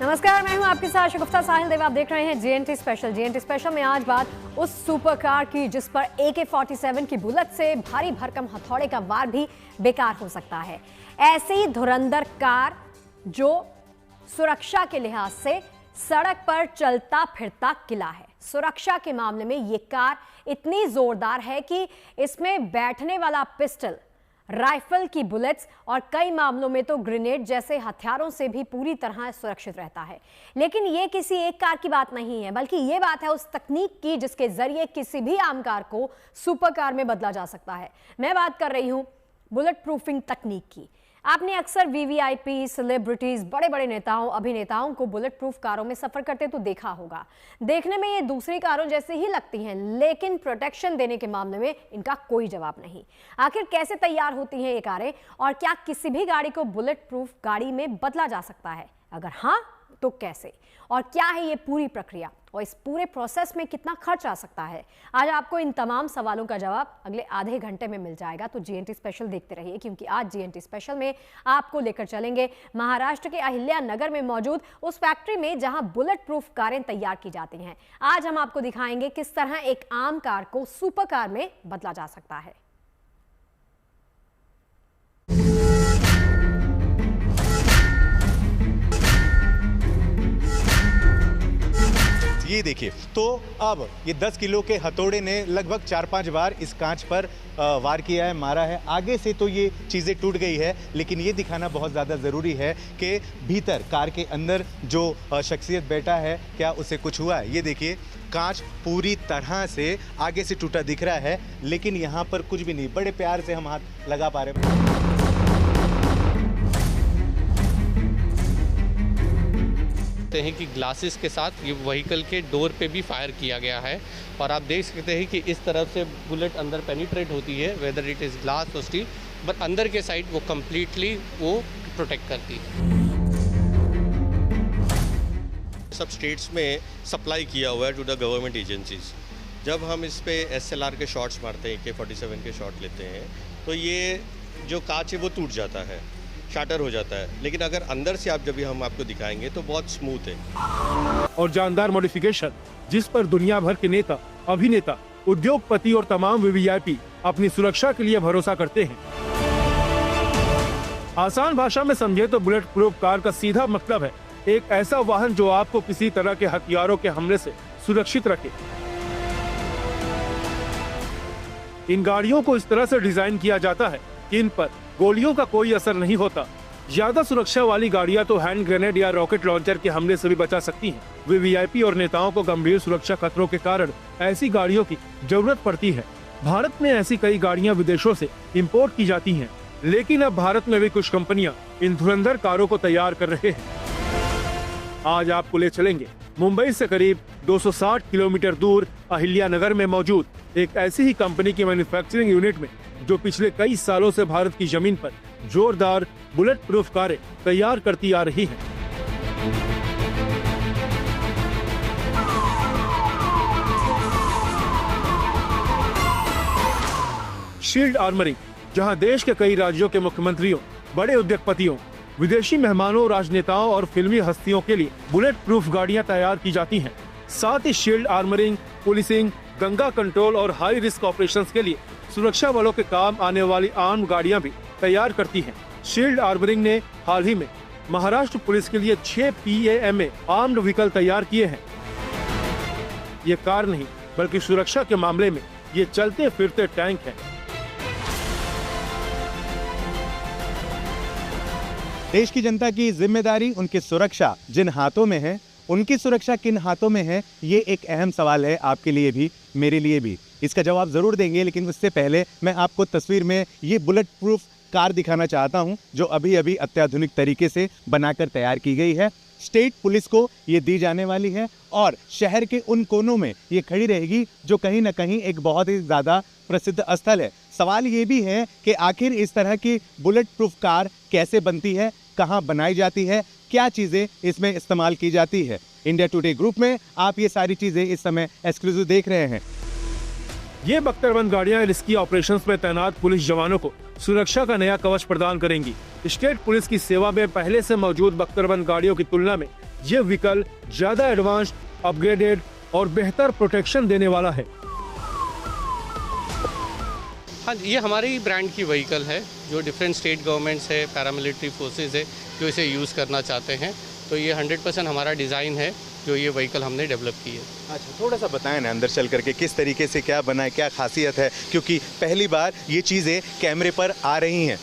नमस्कार, मैं हूं आपके साथ शगुफ्ता साहिल देव। आप देख रहे हैं जीएनटी स्पेशल। जीएनटी स्पेशल में आज बात उस सुपर कार की जिस पर AK-47 की बुलेट से भारी भरकम हथौड़े का वार भी बेकार हो सकता है। ऐसी धुरंधर कार जो सुरक्षा के लिहाज से सड़क पर चलता फिरता किला है। सुरक्षा के मामले में ये कार इतनी जोरदार है कि इसमें बैठने वाला पिस्टल, राइफल की बुलेट्स और कई मामलों में तो ग्रेनेड जैसे हथियारों से भी पूरी तरह सुरक्षित रहता है। लेकिन ये किसी एक कार की बात नहीं है, बल्कि ये बात है उस तकनीक की जिसके जरिए किसी भी आम कार को सुपर कार में बदला जा सकता है। मैं बात कर रही हूं बुलेट प्रूफिंग तकनीक की। आपने अक्सर VVIP, सेलिब्रिटीज, बड़े बड़े नेताओं, अभिनेताओं को बुलेट प्रूफ कारों में सफर करते तो देखा होगा। देखने में ये दूसरी कारों जैसे ही लगती हैं, लेकिन प्रोटेक्शन देने के मामले में इनका कोई जवाब नहीं। आखिर कैसे तैयार होती हैं ये कारें, और क्या किसी भी गाड़ी को बुलेट प्रूफ गाड़ी में बदला जा सकता है? अगर हाँ तो कैसे, और क्या है ये पूरी प्रक्रिया, और इस पूरे प्रोसेस में कितना खर्च आ सकता है? आज आपको इन तमाम सवालों का जवाब अगले आधे घंटे में मिल जाएगा। तो जीएनटी स्पेशल देखते रहिए, क्योंकि आज जीएनटी स्पेशल में आपको लेकर चलेंगे महाराष्ट्र के अहिल्या नगर में मौजूद उस फैक्ट्री में जहां बुलेट प्रूफ कारें तैयार की जाती हैं। आज हम आपको दिखाएंगे किस तरह एक आम कार को सुपर कार में बदला जा सकता है। ये देखिए, तो अब ये 10 किलो के हथौड़े ने लगभग 4-5 बार इस कांच पर वार किया है, मारा है। आगे से तो ये चीज़ें टूट गई है, लेकिन ये दिखाना बहुत ज़्यादा ज़रूरी है कि भीतर कार के अंदर जो शख्सियत बैठा है, क्या उसे कुछ हुआ है। ये देखिए, कांच पूरी तरह से आगे से टूटा दिख रहा है, लेकिन यहाँ पर कुछ भी नहीं। बड़े प्यार से हम हाथ लगा पा रहे हैं। हैं कि ग्लासेस के साथ ये व्हीकल के डोर पे भी फायर किया गया है, और आप देख सकते हैं कि इस तरफ से बुलेट अंदर पेनिट्रेट होती है, वेदर इट इज़ ग्लास और स्टील, बट अंदर के साइड वो कम्प्लीटली वो प्रोटेक्ट करती है। सब स्टेट्स में सप्लाई किया हुआ है टू द गवर्नमेंट एजेंसीज। जब हम इस पे SLR के शॉट्स मारते हैं, AK-47 के शॉट लेते हैं, तो ये जो कांच है वो टूट जाता है, शाटर हो जाता है। लेकिन अगर अंदर से आप जब हम आपको दिखाएंगे तो बहुत स्मूथ है। और जानदार मॉडिफिकेशन जिस पर दुनिया भर के नेता, अभिनेता, उद्योगपति और तमाम VVIP अपनी सुरक्षा के लिए भरोसा करते हैं। आसान भाषा में समझे तो बुलेट प्रूफ कार का सीधा मतलब है एक ऐसा वाहन जो आपको किसी तरह के हथियारों के हमले से सुरक्षित रखे। इन गाड़ियों को इस तरह से डिजाइन किया जाता है कि इन पर गोलियों का कोई असर नहीं होता। ज्यादा सुरक्षा वाली गाड़ियां तो हैंड ग्रेनेड या रॉकेट लॉन्चर के हमले से भी बचा सकती हैं। VVIP और नेताओं को गंभीर सुरक्षा खतरों के कारण ऐसी गाड़ियों की जरूरत पड़ती है। भारत में ऐसी कई गाड़ियां विदेशों से इंपोर्ट की जाती हैं, लेकिन अब भारत में भी कुछ कंपनियां इन धुरंधर कारों को तैयार कर रहे हैं। आज आपको ले चलेंगे मुंबई से करीब 260 किलोमीटर दूर अहिल्या नगर में मौजूद एक ऐसी ही कंपनी की मैन्युफैक्चरिंग यूनिट में, जो पिछले कई सालों से भारत की जमीन पर जोरदार बुलेट प्रूफ कारें तैयार करती आ रही हैं। शील्ड आर्मरिंग, जहां देश के कई राज्यों के मुख्यमंत्रियों, बड़े उद्योगपतियों, विदेशी मेहमानों, राजनेताओं और फिल्मी हस्तियों के लिए बुलेट प्रूफ गाड़ियां तैयार की जाती हैं। साथ ही शील्ड आर्मरिंग, पुलिसिंग, गंगा कंट्रोल और हाई रिस्क ऑपरेशंस के लिए सुरक्षा बलों के काम आने वाली आर्म गाड़ियां भी तैयार करती हैं। शील्ड आर्मरिंग ने हाल ही में महाराष्ट्र पुलिस के लिए 6 PAMA आर्म्ड व्हीकल तैयार किए हैं। ये कार नहीं, बल्कि सुरक्षा के मामले में ये चलते फिरते टैंक है। देश की जनता की जिम्मेदारी, उनकी सुरक्षा जिन हाथों में है, उनकी सुरक्षा किन हाथों में है, ये एक अहम सवाल है आपके लिए भी, मेरे लिए भी। इसका जवाब जरूर देंगे, लेकिन उससे पहले मैं आपको तस्वीर में ये बुलेट प्रूफ कार दिखाना चाहता हूं, जो अभी अभी अत्याधुनिक तरीके से बनाकर तैयार की गई है। स्टेट पुलिस को ये दी जाने वाली है, और शहर के उन कोनों में ये खड़ी रहेगी जो कहीं ना कहीं एक बहुत ही ज़्यादा प्रसिद्ध स्थल है। सवाल ये भी है कि आखिर इस तरह की बुलेट प्रूफ कार कैसे बनती है, कहाँ बनाई जाती है, क्या चीज़ें इसमें इस्तेमाल की जाती है। इंडिया टुडे ग्रुप में आप ये सारी चीज़ें इस समय एक्सक्लूसिव देख रहे हैं। ये बख्तरबंद गाड़ियां रिस्की ऑपरेशंस में तैनात पुलिस जवानों को सुरक्षा का नया कवच प्रदान करेंगी। स्टेट पुलिस की सेवा में पहले से मौजूद बख्तरबंद गाड़ियों की तुलना में ये व्हीकल ज्यादा एडवांस्ड, अपग्रेडेड और बेहतर प्रोटेक्शन देने वाला है। हाँ, ये हमारे ही ब्रांड की व्हीकल है जो डिफरेंट स्टेट गवर्नमेंट्स है, पैरामिलिट्री फोर्सेस है जो इसे यूज़ करना चाहते हैं। तो ये 100% हमारा डिज़ाइन है जो ये व्हीकल हमने डेवलप की है। अच्छा, थोड़ा सा बताएं ना अंदर चल करके किस तरीके से क्या बना है, क्या खासियत है, क्योंकि पहली बार ये चीज़ें कैमरे पर आ रही हैं।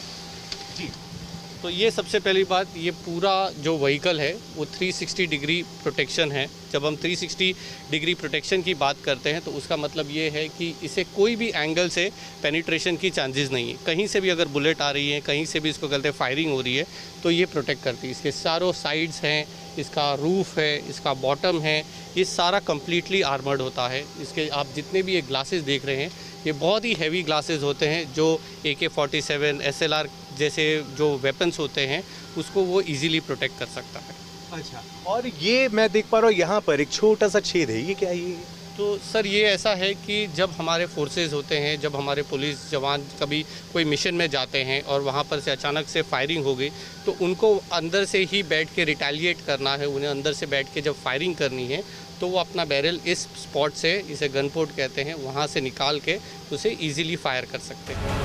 तो ये सबसे पहली बात, ये पूरा जो व्हीकल है वो 360 डिग्री प्रोटेक्शन है। जब हम 360 डिग्री प्रोटेक्शन की बात करते हैं तो उसका मतलब ये है कि इसे कोई भी एंगल से पेनिट्रेशन की चांसेस नहीं है। कहीं से भी अगर बुलेट आ रही है, कहीं से भी इसको कहते हैं फायरिंग हो रही है, तो ये प्रोटेक्ट करती है। इसके चारों साइड्स हैं, इसका रूफ है, इसका बॉटम है, ये सारा कम्प्लीटली आर्मर्ड होता है। इसके आप जितने भी ये ग्लासेस देख रहे हैं, ये बहुत ही हैवी ग्लासेस होते हैं जो AK-47 SLR जैसे जो वेपन्स होते हैं उसको वो इजीली प्रोटेक्ट कर सकता है। अच्छा, और ये मैं देख पा रहा हूँ यहाँ पर एक छोटा सा छेद है, ये क्या है? ये तो सर ये ऐसा है कि जब हमारे फोर्सेस होते हैं, जब हमारे पुलिस जवान कभी कोई मिशन में जाते हैं और वहाँ पर से अचानक से फायरिंग हो गई तो उनको अंदर से ही बैठ के रिटेलिएट करना है, उन्हें अंदर से बैठ के जब फायरिंग करनी है तो वो अपना बैरल इस स्पॉट से, इसे गन पोर्ट कहते हैं, वहाँ से निकाल के उसे ईजिली फायर कर सकते हैं।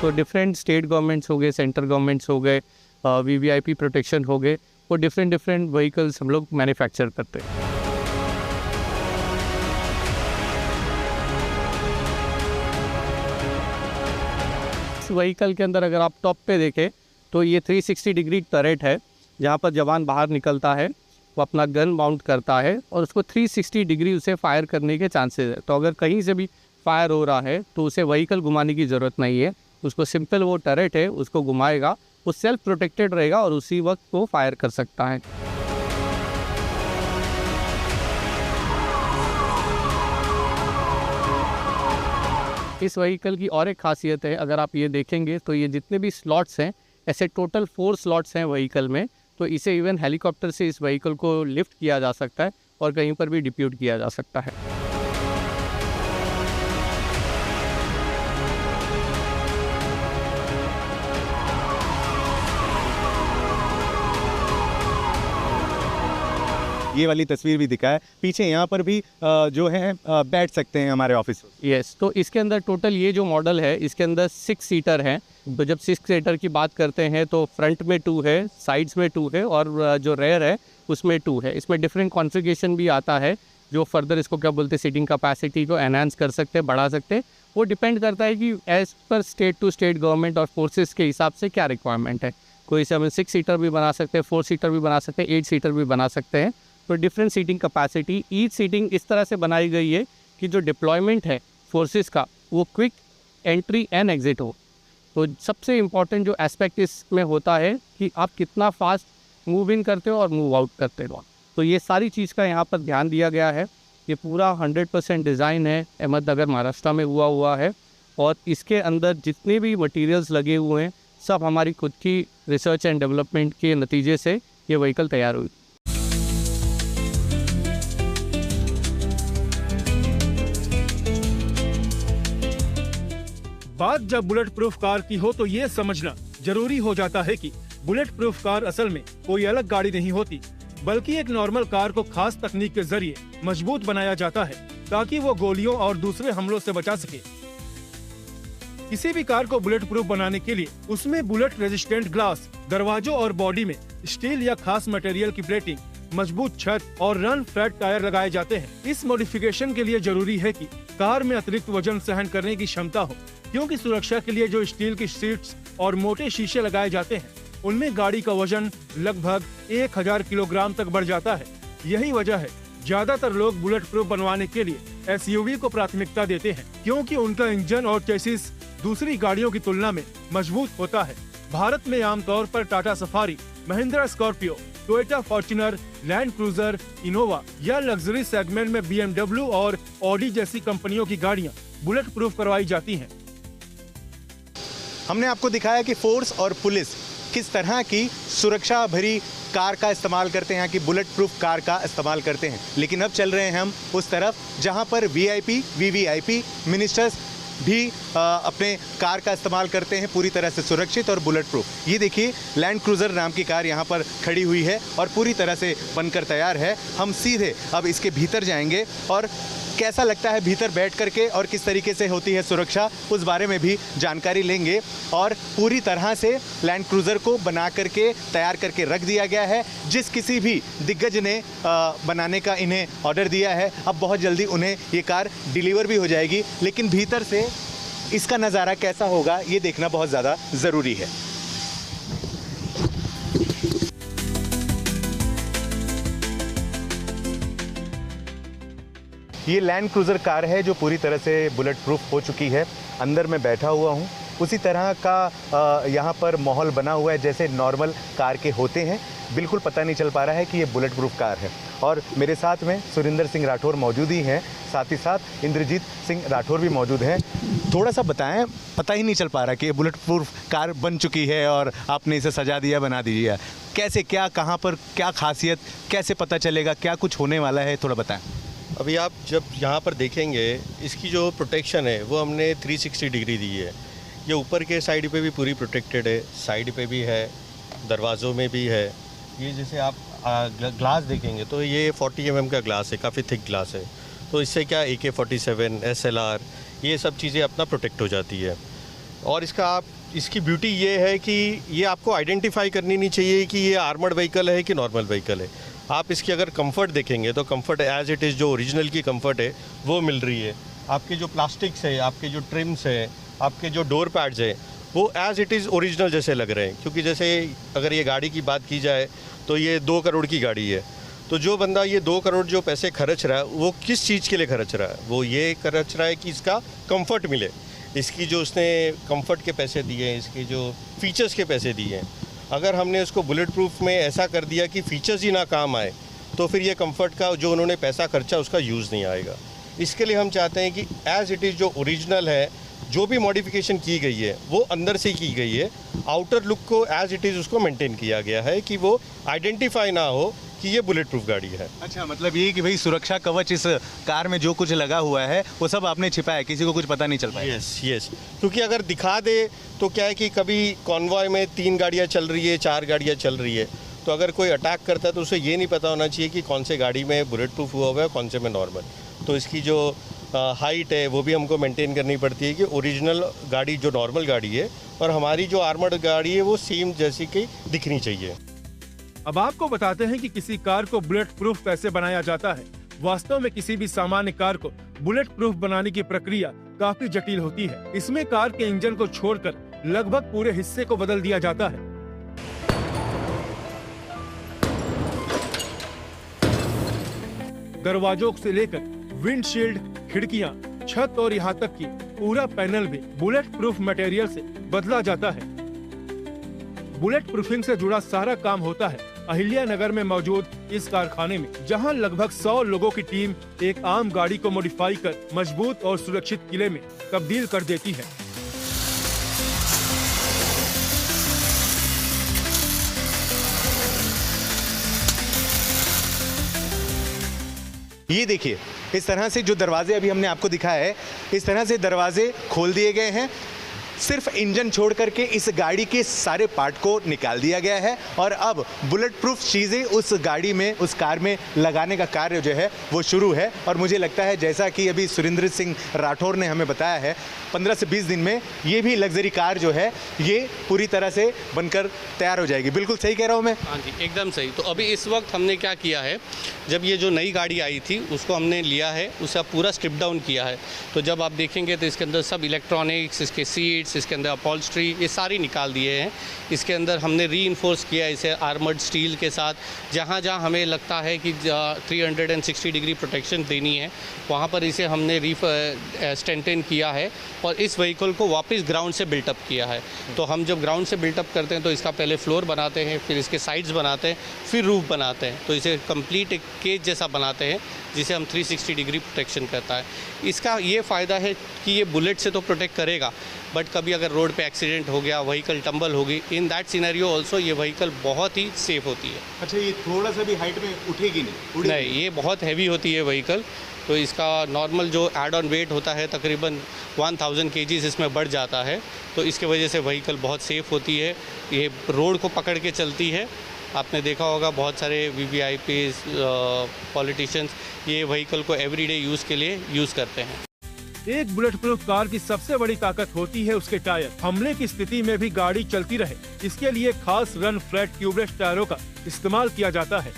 तो डिफरेंट स्टेट गवर्नमेंट्स हो गए, सेंट्रल गवर्नमेंट्स हो गए, VVIP प्रोटेक्शन हो गए, वो डिफरेंट व्हीकल्स हम लोग मैन्युफैक्चर करते हैं। इस व्हीकल के अंदर अगर आप टॉप पे देखें तो ये 360 डिग्री टरेट है, जहाँ पर जवान बाहर निकलता है, वो अपना गन माउंट करता है और उसको 360 डिग्री उसे फायर करने के चांसेस है। तो अगर कहीं से भी फायर हो रहा है तो उसे व्हीकल घुमाने की ज़रूरत नहीं है, उसको सिंपल वो टरेट है उसको घुमाएगा, वो सेल्फ प्रोटेक्टेड रहेगा और उसी वक्त वो फायर कर सकता है। इस व्हीकल की और एक खासियत है, अगर आप ये देखेंगे तो ये जितने भी स्लॉट्स हैं, ऐसे टोटल 4 स्लॉट्स हैं व्हीकल में, तो इसे इवन हेलीकॉप्टर से इस व्हीकल को लिफ्ट किया जा सकता है और कहीं पर भी डिप्यूट किया जा सकता है। ये वाली तस्वीर भी दिखा है, पीछे यहाँ पर भी जो है बैठ सकते हैं हमारे ऑफिस। यस, तो इसके अंदर टोटल ये जो मॉडल है इसके अंदर 6 सीटर हैं। तो जब 6 सीटर की बात करते हैं तो फ्रंट में 2 है, साइड्स में 2 है और जो रेयर है उसमें 2 है। इसमें डिफरेंट कॉन्फ़िगरेशन भी आता है जो फर्दर इसको क्या बोलते हैं, सीटिंग कैपेसिटी को एनहांस कर सकते हैं, बढ़ा सकते हैं। वो डिपेंड करता है कि as per state to state government और फोर्सेस के हिसाब से क्या रिक्वायरमेंट है। कोई इसे हम 6 सीटर भी बना सकते हैं, 4 सीटर भी बना सकते हैं, 8 सीटर भी बना सकते हैं। तो different seating capacity, each seating इस तरह से बनाई गई है कि जो डिप्लॉयमेंट है फोर्सेस का वो क्विक एंट्री एंड एग्जिट हो। तो सबसे इम्पॉर्टेंट जो एस्पेक्ट इसमें होता है कि आप कितना फास्ट मूव इन करते हो और मूव आउट करते हो। तो ये सारी चीज़ का यहाँ पर ध्यान दिया गया है। ये पूरा 100% डिज़ाइन है, अहमदनगर महाराष्ट्र में हुआ है और इसके अंदर जितने भी मटेरियल्स लगे हुए हैं सब हमारी खुद की रिसर्च एंड डेवलपमेंट के नतीजे से ये व्हीकल तैयार हुई। बात जब बुलेट प्रूफ कार की हो तो ये समझना जरूरी हो जाता है कि बुलेट प्रूफ कार असल में कोई अलग गाड़ी नहीं होती, बल्कि एक नॉर्मल कार को खास तकनीक के जरिए मजबूत बनाया जाता है ताकि वो गोलियों और दूसरे हमलों से बचा सके। किसी भी कार को बुलेट प्रूफ बनाने के लिए उसमें बुलेट रेजिस्टेंट ग्लास, दरवाजों और बॉडी में स्टील या खास मटेरियल की प्लेटिंग, मजबूत छत और रन फ्लैट टायर लगाए जाते हैं। इस मॉडिफिकेशन के लिए जरूरी है कि कार में अतिरिक्त वजन सहन करने की क्षमता हो, क्योंकि सुरक्षा के लिए जो स्टील की सीट्स और मोटे शीशे लगाए जाते हैं उनमें गाड़ी का वजन लगभग 1000 किलोग्राम तक बढ़ जाता है। यही वजह है ज्यादातर लोग बुलेट प्रूफ बनवाने के लिए SUV को प्राथमिकता देते हैं, क्योंकि उनका इंजन और चेसिस दूसरी गाड़ियों की तुलना में मजबूत होता है। भारत में आमतौर पर Tata safari, Mahindra Scorpio, Toyota Fortuner, land cruiser, Innova या लग्जरी सेगमेंट में BMW और ऑडी जैसी कंपनियों की गाड़ियां बुलेट प्रूफ करवाई जाती हैं। हमने आपको दिखाया कि फोर्स और पुलिस किस तरह की सुरक्षा भरी कार का इस्तेमाल करते हैं, कि बुलेट प्रूफ कार का इस्तेमाल करते हैं। लेकिन अब चल रहे हैं हम उस तरफ जहां पर VIP, VVIP, मिनिस्टर्स भी अपने कार का इस्तेमाल करते हैं, पूरी तरह से सुरक्षित और बुलेट प्रूफ। ये देखिए लैंड क्रूज़र नाम की कार यहाँ पर खड़ी हुई है और पूरी तरह से बनकर तैयार है। हम सीधे अब इसके भीतर जाएंगे और कैसा लगता है भीतर बैठ करके और किस तरीके से होती है सुरक्षा, उस बारे में भी जानकारी लेंगे। और पूरी तरह से लैंड क्रूज़र को बना करके तैयार करके रख दिया गया है। जिस किसी भी दिग्गज ने बनाने का इन्हें ऑर्डर दिया है, अब बहुत जल्दी उन्हें ये कार डिलीवर भी हो जाएगी। लेकिन भीतर से इसका नज़ारा कैसा होगा ये देखना बहुत ज़्यादा ज़रूरी है। ये लैंड क्रूज़र कार है जो पूरी तरह से बुलेट प्रूफ हो चुकी है। अंदर मैं बैठा हुआ हूँ, उसी तरह का यहाँ पर माहौल बना हुआ है जैसे नॉर्मल कार के होते हैं। बिल्कुल पता नहीं चल पा रहा है कि ये बुलेट प्रूफ कार है। और मेरे साथ में सुरिंदर सिंह राठौर मौजूद ही हैं, साथ ही साथ इंद्रजीत सिंह राठौर भी मौजूद हैं। थोड़ा सा बताएं, पता ही नहीं चल पा रहा कि ये बुलेट प्रूफ कार बन चुकी है और आपने इसे सजा दिया, बना दीजिए। कैसे, क्या, कहाँ पर, क्या खासियत, कैसे पता चलेगा, क्या कुछ होने वाला है, थोड़ा बताएँ। अभी आप जब यहाँ पर देखेंगे इसकी जो प्रोटेक्शन है वो हमने 360 डिग्री दी है। ये ऊपर के साइड पे भी पूरी प्रोटेक्टेड है, साइड पे भी है, दरवाज़ों में भी है। ये जैसे आप ग्लास देखेंगे तो ये 40 mm का ग्लास है, काफ़ी थिक ग्लास है। तो इससे क्या AK-47, SLR ये सब चीज़ें अपना प्रोटेक्ट हो जाती है। और इसकी ब्यूटी ये है कि ये आपको आइडेंटिफाई करनी नहीं चाहिए कि ये आर्मर्ड व्हीकल है कि नॉर्मल व्हीकल है। आप इसकी अगर कंफर्ट देखेंगे तो कंफर्ट एज इट इज़ जो ओरिजिनल की कंफर्ट है वो मिल रही है। आपके जो प्लास्टिक्स है, आपके जो ट्रिम्स है, आपके जो डोर पैड्स है वो एज इट इज़ ओरिजिनल जैसे लग रहे हैं। क्योंकि जैसे अगर ये गाड़ी की बात की जाए तो ये 2 करोड़ की गाड़ी है। तो जो बंदा ये 2 करोड़ जो पैसे खर्च रहा है वो किस चीज़ के लिए खर्च रहा है? वो ये खर्च रहा है कि इसका कंफर्ट मिले। इसकी जो उसने कंफर्ट के पैसे दिए हैं, इसके जो फीचर्स के पैसे दिए हैं, अगर हमने उसको बुलेट प्रूफ में ऐसा कर दिया कि फ़ीचर्स ही ना काम आए तो फिर ये कंफर्ट का जो उन्होंने पैसा खर्चा उसका यूज़ नहीं आएगा। इसके लिए हम चाहते हैं कि एज़ इट इज़ जो ओरिजिनल है, जो भी मॉडिफिकेशन की गई है वो अंदर से की गई है। आउटर लुक को एज़ इट इज़ उसको मेंटेन किया गया है कि वो आइडेंटिफाई ना हो कि ये बुलेट प्रूफ गाड़ी है। अच्छा, मतलब ये कि भाई सुरक्षा कवच इस कार में जो कुछ लगा हुआ है वो सब आपने छिपाया, किसी को कुछ पता नहीं चल पाया। यस, क्योंकि अगर दिखा दे तो क्या है कि कभी कॉन्वॉय में 3 गाड़ियाँ चल रही है, 4 गाड़ियाँ चल रही है, तो अगर कोई अटैक करता है तो उसे ये नहीं पता होना चाहिए कि कौन से गाड़ी में बुलेट प्रूफ हुआ हुआ है, कौन से में नॉर्मल। तो इसकी जो हाइट है वो भी हमको मेंटेन करनी पड़ती है कि ओरिजिनल गाड़ी जो नॉर्मल गाड़ी है और हमारी जो आर्मर्ड गाड़ी है वो सेम जैसी की दिखनी चाहिए। अब आपको बताते हैं कि किसी कार को बुलेट प्रूफ कैसे बनाया जाता है। वास्तव में किसी भी सामान्य कार को बुलेट प्रूफ बनाने की प्रक्रिया काफी जटिल होती है। इसमें कार के इंजन को छोड़कर लगभग पूरे हिस्से को बदल दिया जाता है। दरवाजों से लेकर विंडशील्ड, खिड़कियां, छत और यहाँ तक कि पूरा पैनल भी बुलेट प्रूफ मटेरियल से बदला जाता है। बुलेट प्रूफिंग से जुड़ा सारा काम होता है अहिल्या नगर में मौजूद इस कारखाने में, जहां लगभग 100 लोगों की टीम एक आम गाड़ी को मॉडिफाई कर मजबूत और सुरक्षित किले में तब्दील कर देती है। ये देखिए, इस तरह से जो दरवाजे अभी हमने आपको दिखाया है, इस तरह से दरवाजे खोल दिए गए हैं। सिर्फ इंजन छोड़ करके इस गाड़ी के सारे पार्ट को निकाल दिया गया है और अब बुलेट प्रूफ चीज़ें उस गाड़ी में, उस कार में लगाने का कार्य जो है वो शुरू है। और मुझे लगता है जैसा कि अभी सुरिंदर सिंह राठौर ने हमें बताया है, 15 से 20 दिन में ये भी लग्जरी कार जो है ये पूरी तरह से बनकर तैयार हो जाएगी। बिल्कुल सही कह रहा हूँ मैं? हाँ जी, एकदम सही। तो अभी इस वक्त हमने क्या किया है, जब ये जो नई गाड़ी आई थी उसको हमने लिया है, उसे पूरा स्ट्रिप डाउन किया है। तो जब आप देखेंगे तो इसके अंदर सब इलेक्ट्रॉनिक्स, इसके सीट्स, इसके अंदर अपॉल्स्ट्री, ये सारी निकाल दिए हैं। इसके अंदर हमने रीइंफोर्स किया इसे आर्मर्ड स्टील के साथ। जहाँ जहाँ हमें लगता है कि 360 डिग्री प्रोटेक्शन देनी है वहाँ पर इसे हमने स्ट्रेंथन किया है और इस व्हीकल को वापस ग्राउंड से बिल्टअप किया है। तो हम जब ग्राउंड से बिल्टअप करते हैं तो इसका पहले फ्लोर बनाते हैं, फिर इसके साइड्स बनाते हैं, फिर रूफ बनाते हैं। तो इसे कंप्लीट एक केज जैसा बनाते हैं जिसे हम 360 डिग्री प्रोटेक्शन करता है। इसका ये फ़ायदा है कि ये बुलेट से तो प्रोटेक्ट करेगा, बट कभी अगर रोड पे एक्सीडेंट हो गया, व्हीकल टंबल होगी, इन दैट सिनेरियो ऑल्सो ये व्हीकल बहुत ही सेफ होती है। अच्छा, ये थोड़ा सा भी हाइट में उठेगी नहीं? नहीं, ये बहुत हैवी होती है व्हीकल। तो इसका नॉर्मल जो एड ऑन वेट होता है तकरीबन 1000 kg इसमें बढ़ जाता है। तो इसके वजह से व्हीकल बहुत सेफ़ होती है, ये रोड को पकड़ के चलती है। आपने देखा होगा बहुत सारे VVIPs पॉलिटिशियंस ये व्हीकल को एवरीडे यूज़ के लिए यूज़ करते हैं। एक बुलेट प्रूफ कार की सबसे बड़ी ताकत होती है उसके टायर। हमले की स्थिति में भी गाड़ी चलती रहे, इसके लिए खास रन फ्लैट ट्यूबलेस टायरों का इस्तेमाल किया जाता है।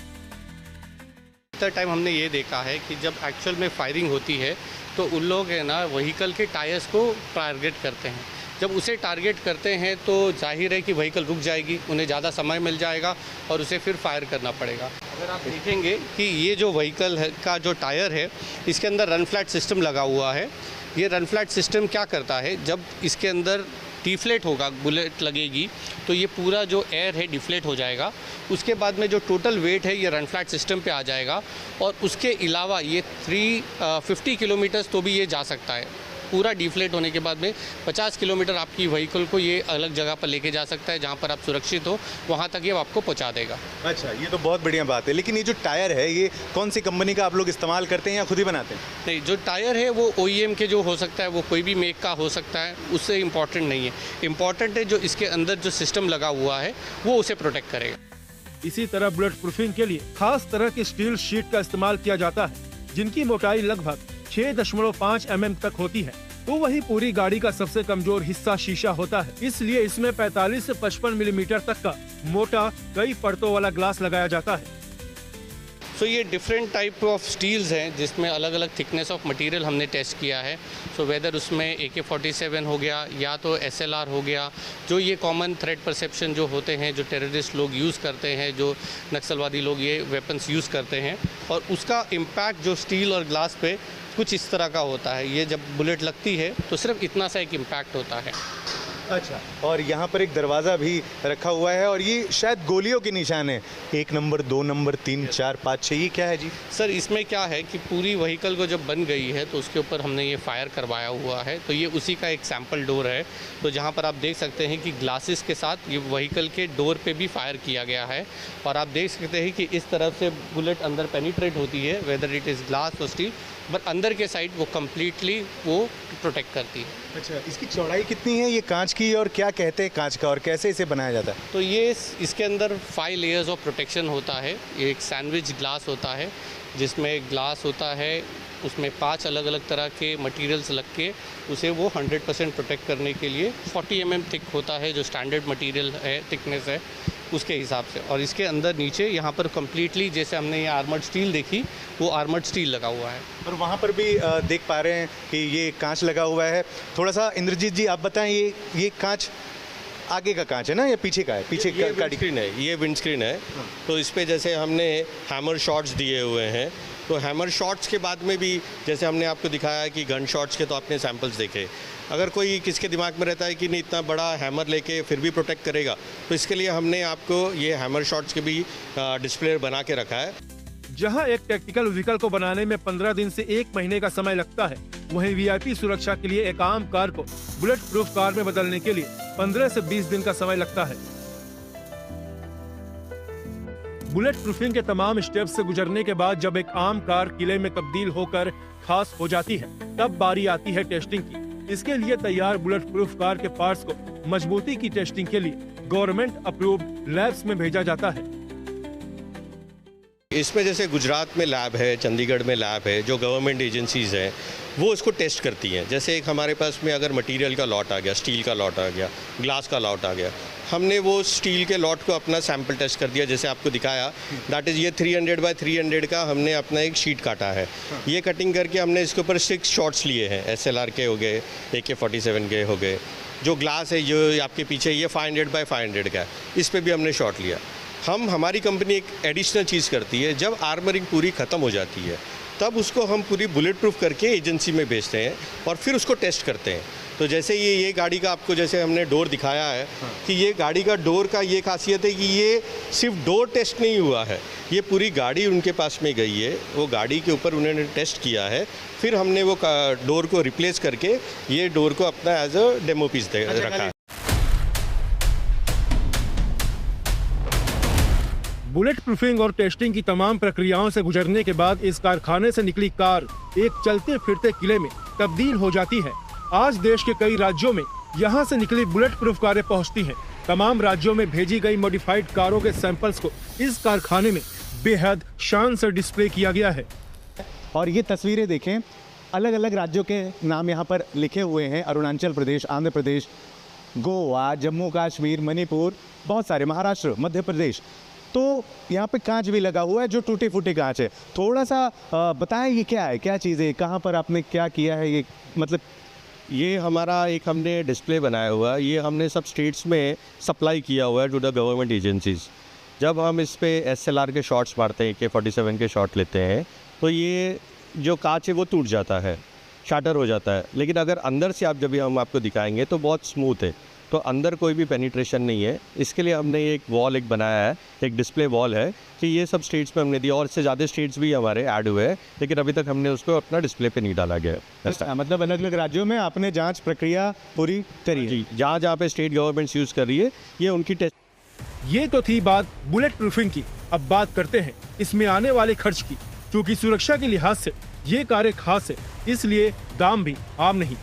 टाइम हमने ये देखा है कि जब एक्चुअल में फायरिंग होती है तो उन लोग है ना व्हीकल के टायर्स को टारगेट करते हैं। जब उसे टारगेट करते हैं तो जाहिर है कि व्हीकल रुक जाएगी, उन्हें ज़्यादा समय मिल जाएगा और उसे फिर फायर करना पड़ेगा। अगर आप देखेंगे कि ये जो व्हीकल का जो टायर है इसके अंदर रन फ्लैट सिस्टम लगा हुआ है। ये रन फ्लैट सिस्टम क्या करता है, जब इसके अंदर डिफ्लेट होगा, बुलेट लगेगी तो ये पूरा जो एयर है डिफ्लेट हो जाएगा। उसके बाद में जो टोटल वेट है ये रन फ्लैट सिस्टम पे आ जाएगा और उसके अलावा ये 350 किलोमीटर्स तो भी ये जा सकता है। पूरा डिफ्लेट होने के बाद में 50 किलोमीटर आपकी व्हीकल को ये अलग जगह पर लेके जा सकता है, जहाँ पर आप सुरक्षित हो वहाँ तक ये आपको पहुँचा देगा। अच्छा, ये तो बहुत बढ़िया बात है। लेकिन ये जो टायर है ये कौन सी कंपनी का आप लोग इस्तेमाल करते हैं या खुद ही बनाते हैं? नहीं, जो टायर है वो OEM के जो हो सकता है, वो कोई भी मेक का हो सकता है, उससे इम्पॉर्टेंट नहीं है। इम्पॉर्टेंट है जो इसके अंदर जो सिस्टम लगा हुआ है वो उसे प्रोटेक्ट करेगा। इसी तरह बुलेट प्रूफिंग के लिए खास तरह की स्टील शीट का इस्तेमाल किया जाता है, जिनकी मोटाई लगभग 6.5 mm तक होती है। तो वही पूरी गाड़ी का सबसे कमजोर हिस्सा शीशा होता है, इसलिए इसमें 45 से 55 मिलीमीटर तक का मोटा कई परतों वाला ग्लास लगाया जाता है। सो ये डिफरेंट टाइप ऑफ स्टील्स हैं जिसमें अलग अलग थिकनेस ऑफ मटेरियल हमने टेस्ट किया है। सो वेदर उसमें AK-47 हो गया या तो SLR हो गया, जो ये कॉमन थ्रेट परसेप्शन जो होते हैं, जो टेररिस्ट लोग यूज़ करते हैं, जो नक्सलवादी लोग ये वेपन्स यूज़ करते हैं, और उसका इम्पैक्ट जो स्टील और ग्लास पे कुछ इस तरह का होता है। ये जब बुलेट लगती है तो सिर्फ इतना सा एक इम्पैक्ट होता है। अच्छा, और यहाँ पर एक दरवाज़ा भी रखा हुआ है और ये शायद गोलियों के निशान है। 1 नंबर, 2 नंबर, 3, 4, 5, 6, ये क्या है जी? सर इसमें क्या है कि पूरी व्हीकल को जब बन गई है तो उसके ऊपर हमने ये फायर करवाया हुआ है। तो ये उसी का एक सैम्पल डोर है, तो जहाँ पर आप देख सकते हैं कि ग्लासेस के साथ ये व्हीकल के डोर पे भी फायर किया गया है। और आप देख सकते हैं कि इस तरफ से बुलेट अंदर पेनिट्रेट होती है, वेदर इट इज़ ग्लास और स्टील, बट अंदर के साइड वो कम्प्लीटली वो प्रोटेक्ट करती है। अच्छा, इसकी चौड़ाई कितनी है ये कांच की, और क्या कहते हैं कांच का, और कैसे इसे बनाया जाता है? तो ये इसके अंदर 5 लेयर्स ऑफ प्रोटेक्शन होता है। ये एक सैंडविच ग्लास होता है जिसमें ग्लास होता है, उसमें 5 अलग अलग तरह के मटेरियल्स लग के उसे वो 100% प्रोटेक्ट करने के लिए 40 mm थिक होता है, जो स्टैंडर्ड मटेरियल है, थिकनेस है उसके हिसाब से। और इसके अंदर नीचे यहाँ पर कम्प्लीटली जैसे हमने ये आर्मर्ड स्टील देखी, वो आर्मर्ड स्टील लगा हुआ है। और वहाँ पर भी देख पा रहे हैं कि ये कांच लगा हुआ है। थोड़ा सा इंद्रजीत जी आप बताएं, ये कांच आगे का कांच है ना या पीछे का है? पीछे ये का विंडस्क्रीन है, ये विंडस्क्रीन है। तो इस पे जैसे हमने हैमर शॉट्स दिए हुए हैं, तो हैमर शॉट्स के बाद में भी जैसे हमने आपको दिखाया कि गन शॉट्स के तो आपने सैंपल्स देखे। अगर कोई किसके दिमाग में रहता है कि नहीं इतना बड़ा हैमर लेके फिर भी प्रोटेक्ट करेगा, तो इसके लिए हमने आपको ये हैमर शॉट्स के भी डिस्प्ले बना के रखा है। जहां एक टैक्टिकल व्हीकल को बनाने में 15 दिन से 1 महीने का समय लगता है, वहीं VIP सुरक्षा के लिए एक आम कार को बुलेट प्रूफ कार में बदलने के लिए 15 से 20 दिन का समय लगता है। बुलेट प्रूफिंग के तमाम स्टेप्स से गुजरने के बाद जब एक आम कार किले में तब्दील होकर खास हो जाती है, तब बारी आती है टेस्टिंग की। इसके लिए तैयार बुलेट प्रूफ कार के पार्ट्स को मजबूती की टेस्टिंग के लिए गवर्नमेंट अप्रूव्ड लैब्स में भेजा जाता है। इसमें जैसे गुजरात में लैब है, चंडीगढ़ में लैब है, जो गवर्नमेंट एजेंसीज़ हैं वो इसको टेस्ट करती हैं। जैसे एक हमारे पास में अगर मटेरियल का लॉट आ गया, स्टील का लॉट आ गया, ग्लास का लॉट आ गया, हमने वो स्टील के लॉट को अपना सैंपल टेस्ट कर दिया, जैसे आपको दिखाया। दैट इज़ ये 300 बाय 300 का हमने अपना एक शीट काटा है। ये कटिंग करके हमने इसके ऊपर 6 शॉट्स लिए हैं। SLR के हो गए, AK-47 के हो गए। जो ग्लास है जो आपके पीछे ये 500 बाय 500 का है, इस पर भी हमने शॉट लिया। हमारी कंपनी एक एडिशनल चीज़ करती है, जब आर्मरिंग पूरी ख़त्म हो जाती है तब उसको हम पूरी बुलेट प्रूफ करके एजेंसी में भेजते हैं और फिर उसको टेस्ट करते हैं। तो जैसे ये गाड़ी का आपको जैसे हमने डोर दिखाया है कि ये गाड़ी का डोर का ये खासियत है कि ये सिर्फ डोर टेस्ट नहीं हुआ है, ये पूरी गाड़ी उनके पास में गई है, वो गाड़ी के ऊपर उन्होंने टेस्ट किया है, फिर हमने वो डोर को रिप्लेस करके ये डोर को अपना एज अ डेमो पीस रखा है। बुलेट प्रूफिंग और टेस्टिंग की तमाम प्रक्रियाओं से गुजरने के बाद इस कारखाने से निकली कार एक चलते फिरते किले में तब्दील हो जाती है। आज देश के कई राज्यों में यहाँ से निकली बुलेट प्रूफ कारें पहुँचती हैं। तमाम राज्यों में भेजी गई मॉडिफाइड कारों के सैंपल्स को इस कारखाने में बेहद शान से डिस्प्ले किया गया है। और ये तस्वीरें देखें, अलग अलग राज्यों के नाम यहाँ पर लिखे हुए हैं। अरुणाचल प्रदेश, आंध्र प्रदेश, गोवा, जम्मू कश्मीर, मणिपुर, बहुत सारे, महाराष्ट्र, मध्य प्रदेश। तो यहाँ पे कांच भी लगा हुआ है जो टूटे फूटे कांच है। थोड़ा सा बताएं ये क्या है, क्या चीज़ है, कहाँ पर आपने क्या किया है, ये मतलब? ये हमारा एक हमने डिस्प्ले बनाया हुआ है, ये हमने सब स्टेट्स में सप्लाई किया हुआ है टू द गवर्नमेंट एजेंसीज। जब हम इस पे SLR के शॉट्स मारते हैं, AK-47 के शॉट लेते हैं, तो ये जो कांच है वो टूट जाता है, शाटर हो जाता है। लेकिन अगर अंदर से आप जब भी हम आपको दिखाएंगे तो बहुत स्मूथ है, तो अंदर कोई भी पेनिट्रेशन नहीं है। इसके लिए हमने एक वॉल एक बनाया है, एक डिस्प्ले वॉल है कि ये सब स्टेट्स पे हमने दिया, और इससे ज़्यादा स्टेट्स भी हमारे ऐड हुए हैं, लेकिन अभी तक हमने उसको अपना डिस्प्ले पे नहीं डाला गया है। मतलब अलग अलग राज्यों में आपने जांच प्रक्रिया पूरी करी है? जी, जहाँ जहाँ पे स्टेट गवर्नमेंट्स यूज़ कर रही है, ये उनकी टेस्ट। ये तो थी बात बुलेट प्रूफिंग की। अब बात करते हैं इसमें आने वाले खर्च की। क्योंकि सुरक्षा के लिहाज से ये कारें खास है, इसलिए दाम भी आम नहीं।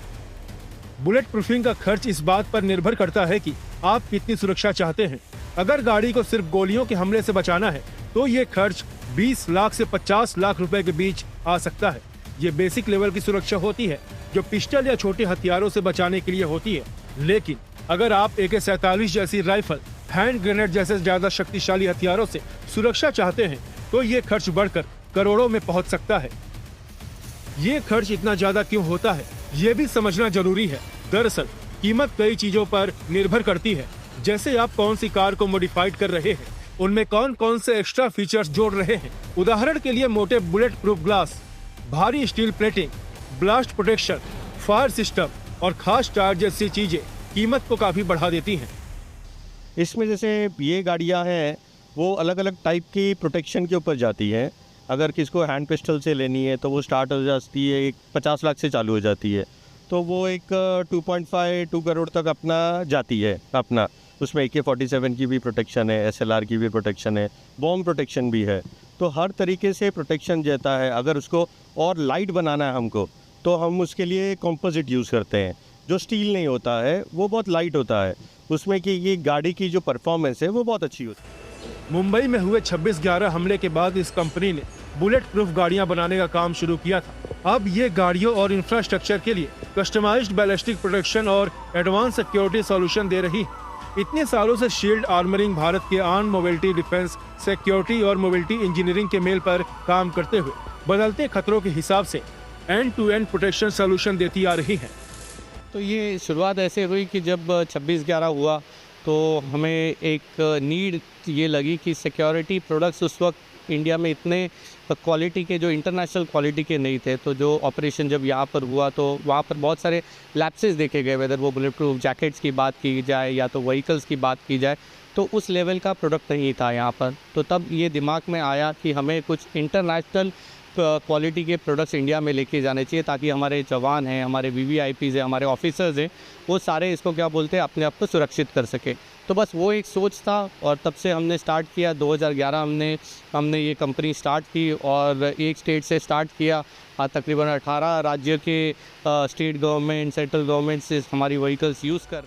बुलेट प्रूफिंग का खर्च इस बात पर निर्भर करता है कि आप कितनी सुरक्षा चाहते हैं। अगर गाड़ी को सिर्फ गोलियों के हमले से बचाना है तो ये खर्च 20 लाख से 50 लाख रुपए के बीच आ सकता है। ये बेसिक लेवल की सुरक्षा होती है जो पिस्टल या छोटे हथियारों से बचाने के लिए होती है। लेकिन अगर आप AK-47 जैसी राइफल, हैंड ग्रेनेड जैसे ज्यादा शक्तिशाली हथियारों से सुरक्षा चाहते हैं तो ये खर्च बढ़कर करोड़ों में पहुंच सकता है। ये खर्च इतना ज्यादा क्यों होता है, ये भी समझना जरूरी है। दरअसल कीमत कई चीजों पर निर्भर करती है, जैसे आप कौन सी कार को मॉडिफाइड कर रहे हैं, उनमें कौन कौन से एक्स्ट्रा फीचर्स जोड़ रहे हैं। उदाहरण के लिए मोटे बुलेट प्रूफ ग्लास, भारी steel plating, blast protection, fire system और खास टायर जैसी चीजें कीमत को काफी बढ़ा देती हैं। इसमें जैसे ये गाड़ियाँ हैं वो अलग अलग टाइप की प्रोटेक्शन के ऊपर जाती हैं। अगर किसको हैंड पिस्टल से लेनी है तो वो स्टार्ट हो जाती है, एक 50 लाख से चालू हो जाती है, तो वो एक 2.5-2 करोड़ तक अपना जाती है अपना। उसमें AK-47 की भी प्रोटेक्शन है, SLR की भी प्रोटेक्शन है, बॉम्ब प्रोटेक्शन भी है, तो हर तरीके से प्रोटेक्शन देता है। अगर उसको और लाइट बनाना है हमको तो हम उसके लिए कॉम्पोजिट यूज़ करते हैं, जो स्टील नहीं होता है, वो बहुत लाइट होता है, उसमें कि ये गाड़ी की जो परफॉर्मेंस है वो बहुत अच्छी होती है। मुंबई में हुए 26/11 हमले के बाद इस कंपनी ने बुलेट प्रूफ गाड़ियां बनाने का काम शुरू किया था। अब ये गाड़ियों और इंफ्रास्ट्रक्चर के लिए कस्टमाइज्ड बैलिस्टिक प्रोटेक्शन और एडवांस सिक्योरिटी सॉल्यूशन दे रही है। इतने सालों से शील्ड आर्मरिंग भारत के आर्म मोबिलिटी, डिफेंस, सिक्योरिटी और मोबिलिटी इंजीनियरिंग के मेल पर काम करते हुए बदलते खतरों के हिसाब से end to end protection solution देती आ रही है। तो ये शुरुआत ऐसे हुई कि जब 26/11 हुआ तो हमें एक नीड ये लगी कि सिक्योरिटी प्रोडक्ट्स उस वक्त इंडिया में इतने क्वालिटी के, जो इंटरनेशनल क्वालिटी के नहीं थे। तो जो ऑपरेशन जब यहाँ पर हुआ तो वहाँ पर बहुत सारे लैप्सेस देखे गए, वेदर वो बुलेट प्रूफ जैकेट्स की बात की जाए या तो व्हीकल्स की बात की जाए, तो उस लेवल का प्रोडक्ट नहीं था यहाँ पर। तो तब ये दिमाग में आया कि हमें कुछ इंटरनेशनल क्वालिटी के प्रोडक्ट्स इंडिया में लेके जाने चाहिए, ताकि हमारे जवान हैं, हमारे VVIPs हैं, हमारे ऑफिसर्स हैं, वो सारे इसको क्या बोलते हैं अपने आप को सुरक्षित कर सके। तो बस वो एक सोच था और तब से हमने स्टार्ट किया। 2011 हमने ये कंपनी स्टार्ट की और एक स्टेट से स्टार्ट किया। तकरीबन 18 राज्य के स्टेट गवर्नमेंट, सेंट्रल गवर्नमेंट से हमारी व्हीकल्स यूज़ कर।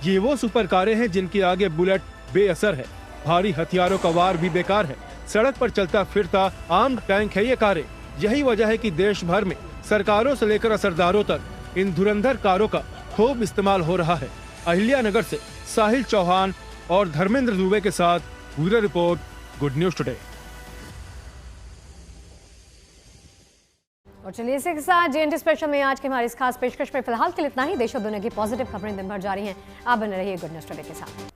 ये वो सुपर कारें हैं जिनके आगे बुलेट बेअसर है, भारी हथियारों का वार भी बेकार है। सड़क पर चलता फिरता आर्म्ड टैंक है ये कारें। यही वजह है कि देश भर में सरकारों से लेकर असरदारों तक इन धुरंधर कारों का खूब इस्तेमाल हो रहा है। अहिल्यानगर से साहिल चौहान और धर्मेंद्र दुबे के साथ bureau report, good news today. और चलिए इसी के साथ JNT स्पेशल में आज के हमारी इस खास पेशकश में फिलहाल के लिए इतना ही। देश और दुनिया की पॉजिटिव खबरें दिन भर जारी हैं। आप बने रहिए गुड न्यूज टुडे के साथ।